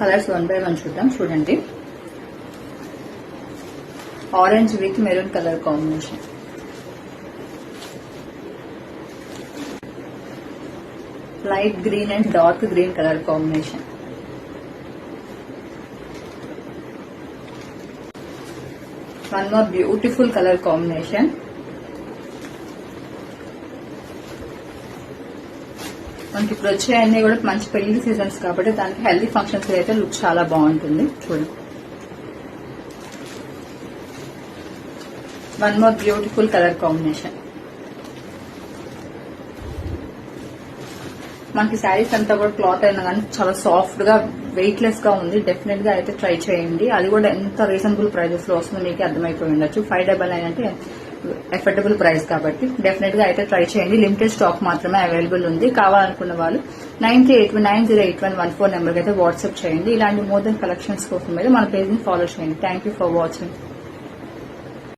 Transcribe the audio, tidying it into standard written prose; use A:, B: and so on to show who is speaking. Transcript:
A: Colours 1 by 1 చూద్దాం. చూడండి, orange with maroon colour combination, light green and dark green colour combination, one more beautiful colour combination. మనకి ఇప్పుడు వచ్చే అన్ని కూడా మంచి పెళ్లి సీజన్స్ కాబట్టి దానికి హెల్దీ ఫంక్షన్స్ అయితే లుక్ చాలా బాగుంటుంది. చూడండి, one more beautiful colour combination. మనకి శారీస్ అంతా కూడా క్లాత్ అయినా కానీ చాలా సాఫ్ట్ గా వెయిట్ లెస్ గా ఉంది. డెఫినెట్ గా అయితే ట్రై చేయండి. అది కూడా ఎంత రీజనబుల్ ప్రైజెస్ లో వస్తుందో మీకు అర్థమైపోయి ఉండొచ్చు. 599 అంటే ఎఫర్డబుల్ ప్రైస్ కాబట్టి డెఫినెట్ గా అయితే ట్రై చేయండి. లిమిటెడ్ స్టాక్ మాత్రమే అవైలబుల్ ఉంది. కావాలనుకున్న వాళ్ళు 9381908114 నెంబర్కి అయితే వాట్సాప్ చేయండి. ఇలాంటి మోర్ దెన్ కలెక్షన్స్ కోసం మీద మన పేజ్ ని ఫాలో చేయండి. Thank you for watching.